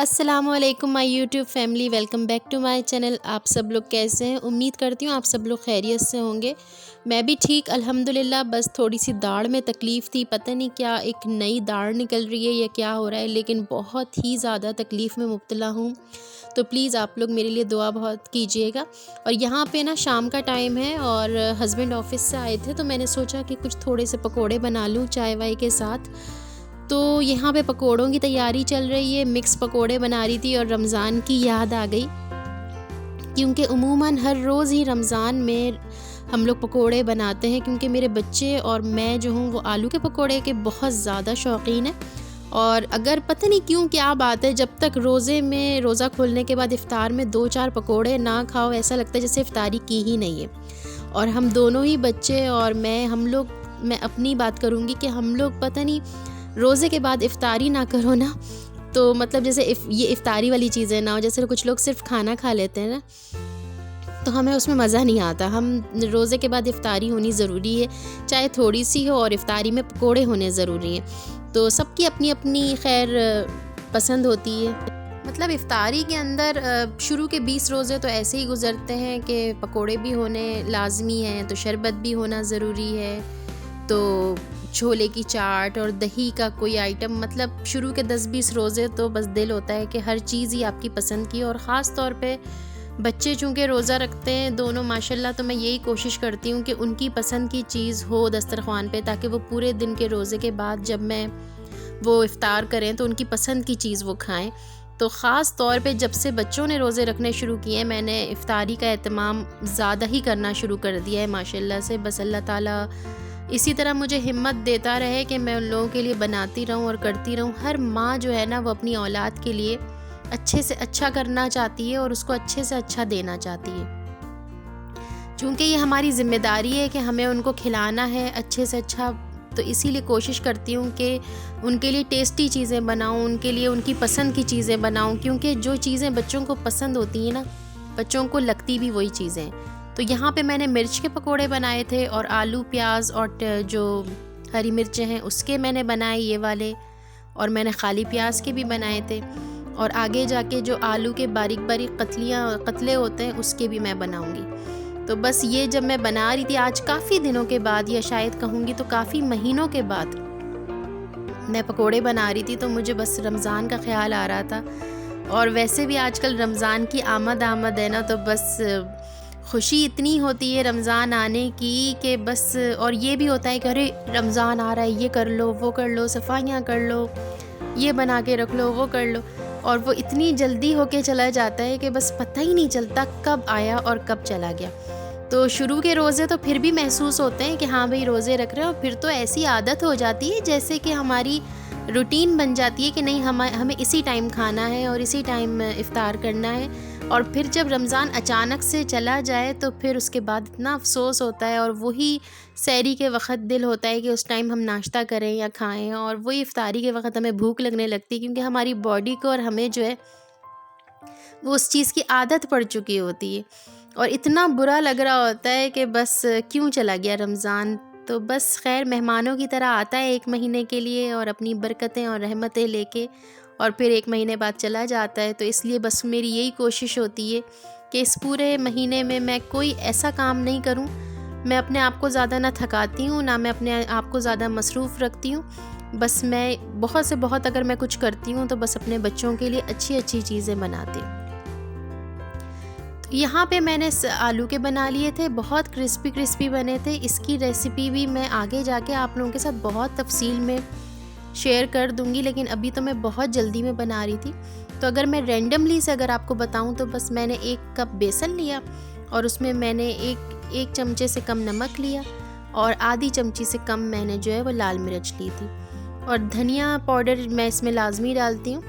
अस्सलामुअलैकुम my YouTube family, welcome back to my channel. आप सब लोग कैसे हैं? उम्मीद करती हूँ आप सब लोग खैरियत से होंगे। मैं भी ठीक अल्हम्दुलिल्लाह। बस थोड़ी सी दाढ़ में तकलीफ़ थी, पता नहीं क्या एक नई दाढ़ निकल रही है या क्या हो रहा है, लेकिन बहुत ही ज़्यादा तकलीफ़ में मुब्तला हूँ। तो प्लीज़ आप लोग मेरे लिए दुआ बहुत कीजिएगा। और यहाँ पे ना शाम का टाइम है और हस्बैंड ऑफिस से आए थे, तो मैंने सोचा कि कुछ थोड़े से पकोड़े बना लूँ चाय वाय के साथ। तो यहाँ पे पकोड़ों की तैयारी चल रही है, मिक्स पकोड़े बना रही थी और रमज़ान की याद आ गई, क्योंकि उमूमन हर रोज़ ही रमज़ान में हम लोग पकोड़े बनाते हैं, क्योंकि मेरे बच्चे और मैं जो हूँ वो आलू के पकोड़े के बहुत ज़्यादा शौकीन है। और अगर पता नहीं क्यों क्या बात है, जब तक रोज़ा खोलने के बाद इफ़्तार में 2-4 पकोड़े ना खाओ, ऐसा लगता है जैसे इफ़्तारी की ही नहीं है। और हम दोनों ही बच्चे और मैं अपनी बात करूँगी कि हम लोग पता नहीं रोज़े के बाद इफ़्तारी ना करो ना, तो मतलब जैसे ये इफ़्तारी वाली चीज़ें ना हो। जैसे कुछ लोग सिर्फ खाना खा लेते हैं ना, तो हमें उसमें मज़ा नहीं आता। हम रोज़े के बाद इफ़्तारी होनी ज़रूरी है, चाहे थोड़ी सी हो, और इफ़्तारी में पकोड़े होने ज़रूरी हैं। तो सबकी अपनी अपनी खैर पसंद होती है। मतलब इफ़्तारी के अंदर शुरू के 20 रोज़े तो ऐसे ही गुज़रते हैं कि पकोड़े भी होने लाजमी हैं, तो शरबत भी होना ज़रूरी है, तो छोले की चाट और दही का कोई आइटम। मतलब शुरू के 10-20 रोज़े तो बस दिल होता है कि हर चीज़ ही आपकी पसंद की। और ख़ास तौर पे बच्चे चूँकि रोज़ा रखते हैं दोनों माशाल्लाह, तो मैं यही कोशिश करती हूँ कि उनकी पसंद की चीज़ हो दस्तरख़्वान पे, ताकि वो पूरे दिन के रोज़े के बाद जब वो इफ़्तार करें तो उनकी पसंद की चीज़ वो खाएँ। तो ख़ास तौर पे जब से बच्चों ने रोज़े रखने शुरू किए हैं, मैंने इफ़्तारी का एहतमाम ज़्यादा ही करना शुरू कर दिया है माशाल्लाह से। बस अल्लाह ताला इसी तरह मुझे हिम्मत देता रहे कि मैं उन लोगों के लिए बनाती रहूं और करती रहूं। हर माँ जो है ना, वो अपनी औलाद के लिए अच्छे से अच्छा करना चाहती है और उसको अच्छे से अच्छा देना चाहती है, क्योंकि ये हमारी ज़िम्मेदारी है कि हमें उनको खिलाना है अच्छे से अच्छा। तो इसीलिए कोशिश करती हूँ कि उनके लिए टेस्टी चीज़ें बनाऊँ, उनके लिए उनकी पसंद की चीज़ें बनाऊँ, क्योंकि जो चीज़ें बच्चों को पसंद होती हैं ना, बच्चों को लगती भी वही चीज़ें हैं। तो यहाँ पे मैंने मिर्च के पकोड़े बनाए थे, और आलू प्याज और जो हरी मिर्चें हैं उसके मैंने बनाए ये वाले, और मैंने खाली प्याज के भी बनाए थे। और आगे जाके जो आलू के बारीक बारीक कतले होते हैं उसके भी मैं बनाऊंगी। तो बस ये जब मैं बना रही थी आज काफ़ी दिनों के बाद, या शायद कहूँगी तो काफ़ी महीनों के बाद मैं पकोड़े बना रही थी, तो मुझे बस रमज़ान का ख्याल आ रहा था। और वैसे भी आजकल रमज़ान की आमद है ना, तो बस खुशी इतनी होती है रमज़ान आने की कि बस। और ये भी होता है कि अरे रमज़ान आ रहा है, ये कर लो वो कर लो, सफाइयाँ कर लो, ये बना के रख लो वो कर लो। और वो इतनी जल्दी होके चला जाता है कि बस पता ही नहीं चलता कब आया और कब चला गया। तो शुरू के रोज़े तो फिर भी महसूस होते हैं कि हाँ भाई रोज़े रख रहे हो, फिर तो ऐसी आदत हो जाती है जैसे कि हमारी रूटीन बन जाती है कि नहीं हमें इसी टाइम खाना है और इसी टाइम इफ़्तार करना है। और फिर जब रमज़ान अचानक से चला जाए तो फिर उसके बाद इतना अफ़सोस होता है, और वही सहरी के वक़्त दिल होता है कि उस टाइम हम नाश्ता करें या खाएं, और वही इफ़्तारी के वक़्त हमें भूख लगने लगती है, क्योंकि हमारी बॉडी को और हमें जो है वो उस चीज़ की आदत पड़ चुकी होती है। और इतना बुरा लग रहा होता है कि बस क्यों चला गया रमज़ान। तो बस खैर मेहमानों की तरह आता है 1 महीने के लिए और अपनी बरकतें और रहमतें लेके, और फिर 1 महीने बाद चला जाता है। तो इसलिए बस मेरी यही कोशिश होती है कि इस पूरे महीने में मैं कोई ऐसा काम नहीं करूं, मैं अपने आप को ज़्यादा ना थकाती हूँ, ना मैं अपने आप को ज़्यादा मसरूफ़ रखती हूँ। बस मैं बहुत से बहुत अगर मैं कुछ करती हूँ तो बस अपने बच्चों के लिए अच्छी अच्छी चीज़ें बनाती हूँ। यहाँ पे मैंने आलू के बना लिए थे, बहुत क्रिस्पी बने थे। इसकी रेसिपी भी मैं आगे जाके आप लोगों के साथ बहुत तफसील में शेयर कर दूंगी, लेकिन अभी तो मैं बहुत जल्दी में बना रही थी। तो अगर मैं रेंडमली से अगर आपको बताऊं तो बस मैंने 1 कप बेसन लिया, और उसमें मैंने एक चमचे से कम नमक लिया, और आधी चमची से कम मैंने जो है वो लाल मिर्च ली थी। और धनिया पाउडर मैं इसमें लाजमी डालती हूँ,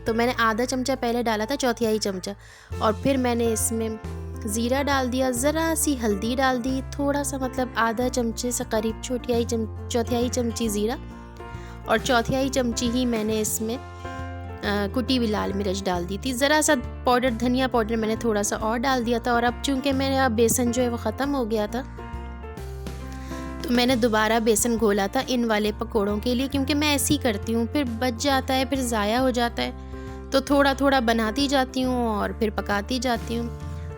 तो मैंने आधा चमचा पहले डाला था, चौथाई चमचा। और फिर मैंने इसमें ज़ीरा डाल दिया, ज़रा सी हल्दी डाल दी, थोड़ा सा मतलब आधा चमचे से करीब चौथाई चमची ज़ीरा, और चौथाई चमची ही मैंने इसमें कुटी हुई लाल मिर्च डाल दी थी। ज़रा सा धनिया पाउडर मैंने थोड़ा सा और डाल दिया था। और अब चूँकि मेरा बेसन जो है वो ख़त्म हो गया था, तो मैंने दोबारा बेसन घोला था इन वाले पकोड़ों के लिए, क्योंकि मैं ऐसे ही करती हूँ, फिर बच जाता है, फिर ज़ाया हो जाता है। तो थोड़ा थोड़ा बनाती जाती हूँ और फिर पकाती जाती हूँ।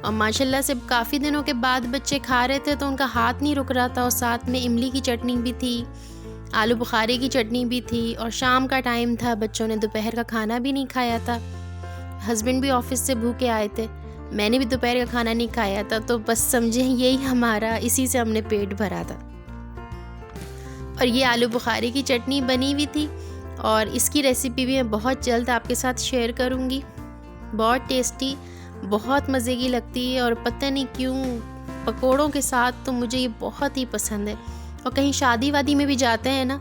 और माशाल्लाह से काफ़ी दिनों के बाद बच्चे खा रहे थे तो उनका हाथ नहीं रुक रहा था, और साथ में इमली की चटनी भी थी, आलू बुखारे की चटनी भी थी, और शाम का टाइम था, बच्चों ने दोपहर का खाना भी नहीं खाया था। हस्बैंड भी ऑफिस से भूखे आए थे, मैंने भी दोपहर का खाना नहीं खाया था, तो बस समझे यही हमारा, इसी से हमने पेट भरा था। और ये आलू बुखारे की चटनी बनी हुई थी, और इसकी रेसिपी भी मैं बहुत जल्द आपके साथ शेयर करूँगी। बहुत टेस्टी, बहुत मज़े की लगती है, और पता नहीं क्यों पकोड़ों के साथ तो मुझे ये बहुत ही पसंद है। और कहीं शादी वादी में भी जाते हैं ना,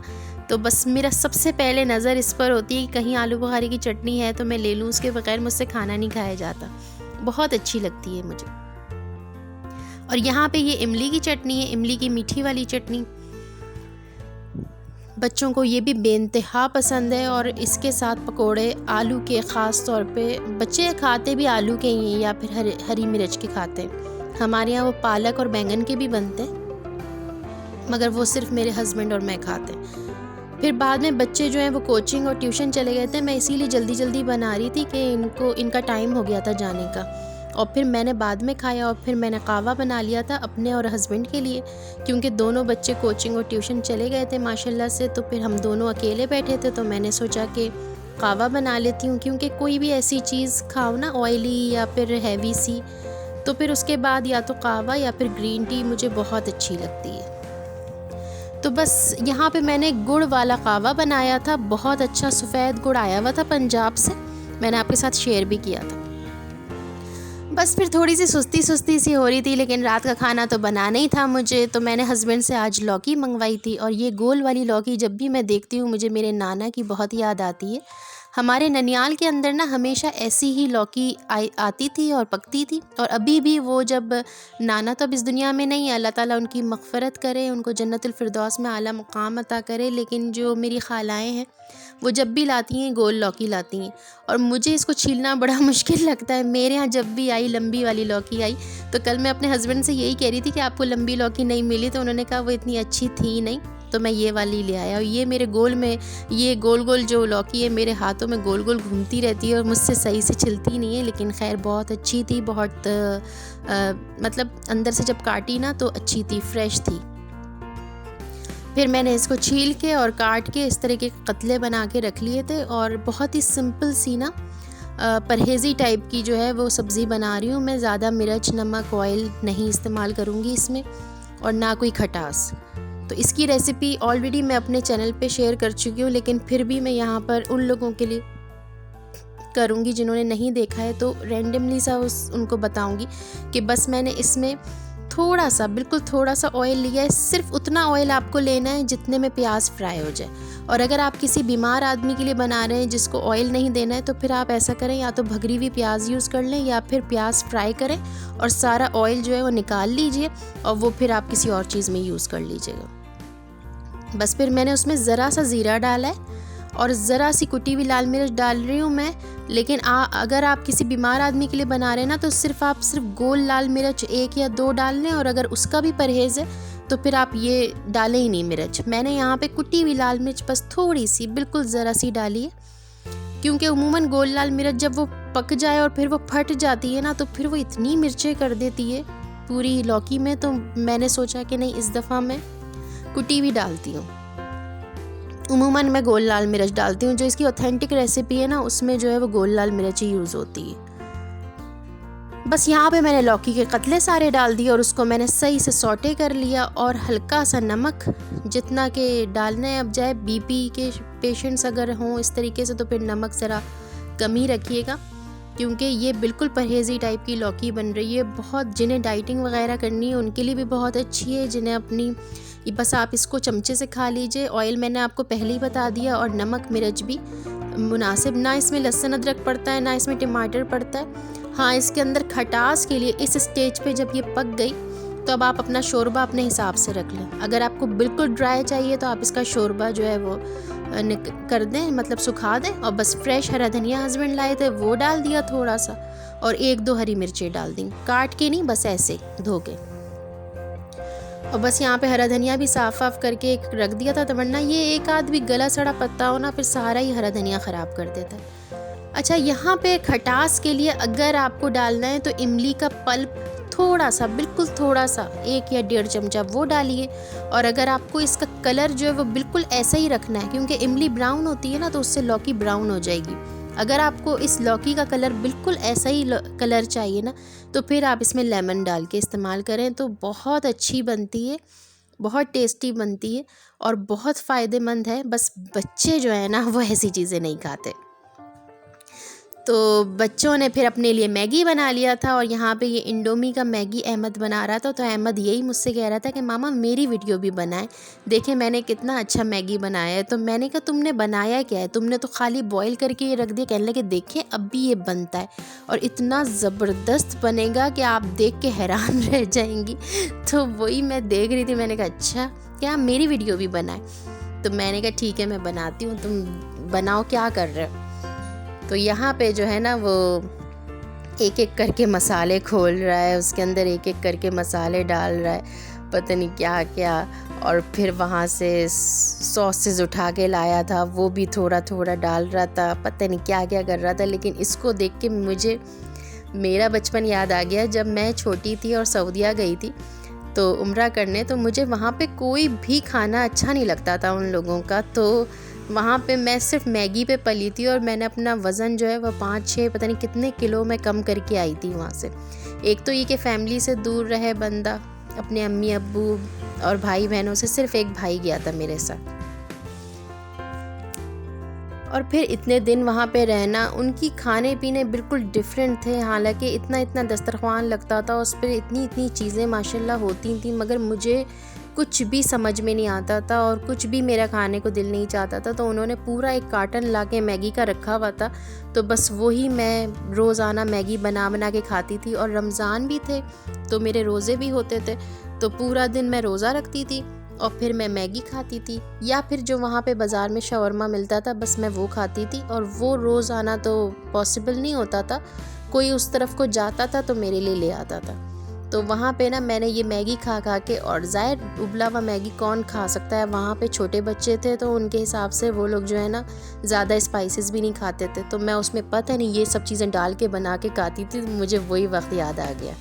तो बस मेरा सबसे पहले नज़र इस पर होती है कि कहीं आलू बुखारे की चटनी है तो मैं ले लूँ, उसके बगैर मुझसे खाना नहीं खाया जाता। बहुत अच्छी लगती है मुझे। और यहाँ पे ये इमली की चटनी है, इमली की मीठी वाली चटनी, बच्चों को ये भी बेइंतहा पसंद है। और इसके साथ पकोड़े आलू के, ख़ास तौर पे बच्चे खाते भी आलू के ही हैं या फिर हरी मिर्च के खाते हैं। हमारे यहाँ वो पालक और बैंगन के भी बनते हैं, मगर वो सिर्फ मेरे हस्बैंड और मैं खाते हैं। फिर बाद में बच्चे जो हैं वो कोचिंग और ट्यूशन चले गए थे, मैं इसीलिए जल्दी जल्दी बना रही थी कि इनका टाइम हो गया था जाने का। और फिर मैंने बाद में खाया, और फिर मैंने कहवा बना लिया था अपने और हस्बैंड के लिए, क्योंकि दोनों बच्चे कोचिंग और ट्यूशन चले गए थे माशाल्लाह से। तो फिर हम दोनों अकेले बैठे थे, तो मैंने सोचा कि कहवा बना लेती हूँ, क्योंकि कोई भी ऐसी चीज़ खाओ ना ऑयली या फिर हैवी सी, तो फिर उसके बाद या तो कहवा या फिर ग्रीन टी मुझे बहुत अच्छी लगती है। तो बस यहाँ पे मैंने गुड़ वाला कहवा बनाया था, बहुत अच्छा सफ़ेद गुड़ आया हुआ था पंजाब से, मैंने आपके साथ शेयर भी किया था। बस फिर थोड़ी सी सुस्ती सी हो रही थी, लेकिन रात का खाना तो बनाना ही था मुझे, तो मैंने हस्बैंड से आज लौकी मंगवाई थी। और ये गोल वाली लौकी जब भी मैं देखती हूँ मुझे मेरे नाना की बहुत याद आती है। हमारे ननियाल के अंदर ना हमेशा ऐसी ही लौकी आती थी और पकती थी। और अभी भी वो, जब नाना तो अब इस दुनिया में नहीं है, अल्लाह ताला उनकी मग़फ़िरत करे, उनको जन्नतुल फ़िरदौस में आला मुक़ाम अता करे, लेकिन जो मेरी ख़ालाएँ हैं वो जब भी लाती हैं गोल लौकी लाती हैं, और मुझे इसको छीलना बड़ा मुश्किल लगता है। मेरे यहाँ जब भी आई लंबी वाली लौकी आई, तो कल मैं अपने हस्बैंड से यही कह रही थी कि आपको लंबी लौकी नहीं मिली, तो उन्होंने कहा वो इतनी अच्छी थी नहीं, तो मैं ये वाली ले आया। और ये मेरे गोल में, ये गोल गोल जो लौकी है मेरे हाथों में गोल गोल घूमती रहती है और मुझसे सही से छिलती नहीं है, लेकिन खैर बहुत अच्छी थी, बहुत मतलब अंदर से जब काटी ना तो अच्छी थी, फ्रेश थी। फिर मैंने इसको छील के और काट के इस तरह के कतले बना के रख लिए थे, और बहुत ही सिंपल सी ना परहेज़ी टाइप की जो है वो सब्ज़ी बना रही हूँ मैं। ज़्यादा मिर्च, नमक, ऑयल नहीं इस्तेमाल करूँगी इसमें, और ना कोई खटास। तो इसकी रेसिपी ऑलरेडी मैं अपने चैनल पे शेयर कर चुकी हूँ, लेकिन फिर भी मैं यहाँ पर उन लोगों के लिए करूँगी जिन्होंने नहीं देखा है, तो रैंडमली सा उनको बताऊँगी कि बस मैंने इसमें थोड़ा सा, बिल्कुल थोड़ा सा ऑयल लिया है। सिर्फ उतना ऑयल आपको लेना है जितने में प्याज फ्राई हो जाए। और अगर आप किसी बीमार आदमी के लिए बना रहे हैं जिसको ऑयल नहीं देना है, तो फिर आप ऐसा करें, या तो भगरी हुई प्याज यूज़ कर लें, या फिर प्याज फ्राई करें और सारा ऑयल जो है वो निकाल लीजिए, और वो फिर आप किसी और चीज़ में यूज़ कर लीजिएगा। बस फिर मैंने उसमें ज़रा सा ज़ीरा डाला है, और ज़रा सी कुटी हुई लाल मिर्च डाल रही हूँ मैं। लेकिन अगर आप किसी बीमार आदमी के लिए बना रहे हैं ना, तो आप सिर्फ गोल लाल मिर्च 1 या 2 डाल लें, और अगर उसका भी परहेज़ है तो फिर आप ये डालें ही नहीं मिर्च। मैंने यहाँ पे कुटी हुई लाल मिर्च बस थोड़ी सी, बिल्कुल ज़रा सी डाली है, क्योंकि उमूमन गोल लाल मिर्च जब वो पक जाए और फिर वो फट जाती है ना, तो फिर वो इतनी मिर्चें कर देती है पूरी लौकी में। तो मैंने सोचा कि नहीं, इस दफ़ा मैं कुटी हुई डालती हूँ। उमूमन मैं गोल लाल मिर्च डालती हूँ, जो इसकी ऑथेंटिक रेसिपी है ना उसमें जो है वो गोल लाल मिर्च ही यूज़ होती है। बस यहाँ पे मैंने लौकी के कतले सारे डाल दिए, और उसको मैंने सही से सौटे कर लिया, और हल्का सा नमक जितना के डालना है। अब चाहे बीपी के पेशेंट्स अगर हों इस तरीके से, तो फिर नमक ज़रा कम ही रखिएगा, क्योंकि ये बिल्कुल परहेज़ी टाइप की लौकी बन रही है। बहुत जिन्हें डाइटिंग वगैरह करनी है उनके लिए भी बहुत अच्छी है, जिन्हें अपनी, बस आप इसको चमचे से खा लीजिए। ऑयल मैंने आपको पहले ही बता दिया, और नमक मिर्च भी मुनासिब, ना इसमें लहसुन अदरक पड़ता है, ना इसमें टमाटर पड़ता है। हाँ, इसके अंदर खटास के लिए इस स्टेज पे जब ये पक गई, तो अब आप अपना शोरबा अपने हिसाब से रख लें। अगर आपको बिल्कुल ड्राई चाहिए तो आप इसका शोरबा जो है वो कर दें, मतलब सुखा दें, और बस फ्रेश हरा धनिया हस्बैंड लाए थे वो डाल दिया थोड़ा सा, और 1-2 हरी मिर्चें डाल दी, काट के नहीं, बस ऐसे धो के। और बस यहाँ पे हरा धनिया भी साफ़ करके रख दिया था, तो वरना ये एक आध भी गला सड़ा पत्ता हो ना, फिर सारा ही हरा धनिया ख़राब कर देता है। अच्छा, यहाँ पे खटास के लिए अगर आपको डालना है तो इमली का पल्प थोड़ा सा, बिल्कुल थोड़ा सा, 1 या 1.5 चमचा वो डालिए। और अगर आपको इसका कलर जो है वो बिल्कुल ऐसा ही रखना है, क्योंकि इमली ब्राउन होती है ना, तो उससे लौकी ब्राउन हो जाएगी। अगर आपको इस लौकी का कलर बिल्कुल ऐसा ही कलर चाहिए ना, तो फिर आप इसमें लेमन डाल के इस्तेमाल करें तो बहुत अच्छी बनती है, बहुत टेस्टी बनती है और बहुत फ़ायदेमंद है। बस बच्चे जो है ना वो ऐसी चीज़ें नहीं खाते। तो बच्चों ने फिर अपने लिए मैगी बना लिया था, और यहाँ पे ये इंडोमी का मैगी अहमद बना रहा था। तो अहमद यही मुझसे कह रहा था कि मामा मेरी वीडियो भी बनाए, देखें मैंने कितना अच्छा मैगी बनाया है। तो मैंने कहा तुमने बनाया क्या है, तुमने तो खाली बॉईल करके ये रख दिया। कहने लगे देखें अब भी ये बनता है और इतना ज़बरदस्त बनेगा कि आप देख के हैरान रह जाएंगी। तो वही मैं देख रही थी, मैंने कहा अच्छा क्या मेरी वीडियो भी बनाए। तो मैंने कहा ठीक है मैं बनाती हूँ, तुम बनाओ क्या कर रहे हो। तो यहाँ पे जो है ना वो एक एक करके मसाले खोल रहा है, उसके अंदर एक एक करके मसाले डाल रहा है, पता नहीं क्या क्या। और फिर वहाँ से सॉसेज उठा के लाया था, वो भी थोड़ा थोड़ा डाल रहा था, पता नहीं क्या क्या कर रहा था। लेकिन इसको देख के मुझे मेरा बचपन याद आ गया, जब मैं छोटी थी और सऊदीया गई थी तो उम्रा करने। तो मुझे वहाँ पे कोई भी खाना अच्छा नहीं लगता था उन लोगों का। तो वहाँ पे मैं सिर्फ मैगी पे पली थी और मैंने अपना वज़न जो है वह 5-6 पता नहीं कितने किलो मैं कम करके आई थी वहाँ से। एक तो ये कि फ़ैमिली से दूर रहे बंदा, अपने अम्मी अब्बू और भाई बहनों से, सिर्फ एक भाई गया था मेरे साथ। और फिर इतने दिन वहाँ पे रहना, उनकी खाने पीने बिल्कुल डिफरेंट थे। हालांकि इतना इतना दस्तरखान लगता था, उस पर इतनी इतनी चीज़ें माशाल्लाह होती थी, मगर मुझे कुछ भी समझ में नहीं आता था और कुछ भी मेरा खाने को दिल नहीं चाहता था। तो उन्होंने पूरा एक कार्टन ला के मैगी का रखा हुआ था, तो बस वही मैं रोज़ाना मैगी बना बना के खाती थी। और रमज़ान भी थे तो मेरे रोज़े भी होते थे, तो पूरा दिन मैं रोज़ा रखती थी और फिर मैं मैगी खाती थी, या फिर जो वहाँ पे बाज़ार में शवरमा मिलता था बस मैं वो खाती थी। और वो रोज़ आना तो पॉसिबल नहीं होता था, कोई उस तरफ को जाता था तो मेरे लिए ले आता था। तो वहाँ पे ना मैंने ये मैगी खा खा के, और ज़ाहिर उबला हुआ मैगी कौन खा सकता है, वहाँ पे छोटे बच्चे थे तो उनके हिसाब से वो लोग जो है ना ज़्यादा स्पाइसेस भी नहीं खाते थे। तो मैं उसमें पता नहीं ये सब चीज़ें डाल के बना के खाती थी। मुझे वही वक्त याद आ गया।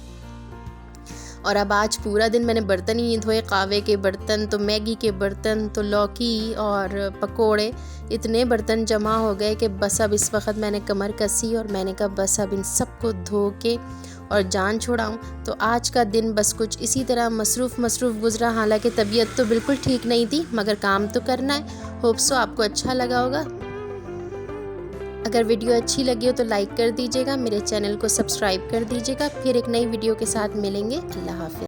और अब आज पूरा दिन मैंने बर्तन ही नहीं धोए, कावे के बर्तन, तो मैगी के बर्तन, तो लौकी और पकोड़े, इतने बर्तन जमा हो गए कि बस अब इस वक्त मैंने कमर कसी और मैंने कहा बस अब इन सबको धो के और जान छुड़ाऊँ। तो आज का दिन बस कुछ इसी तरह मसरूफ़ गुजरा। हालांकि तबीयत तो बिल्कुल ठीक नहीं थी, मगर काम तो करना है। होप सो आपको अच्छा लगा होगा। अगर वीडियो अच्छी लगी हो तो लाइक कर दीजिएगा, मेरे चैनल को सब्सक्राइब कर दीजिएगा। फिर एक नई वीडियो के साथ मिलेंगे। अल्लाह हाफ़िज़।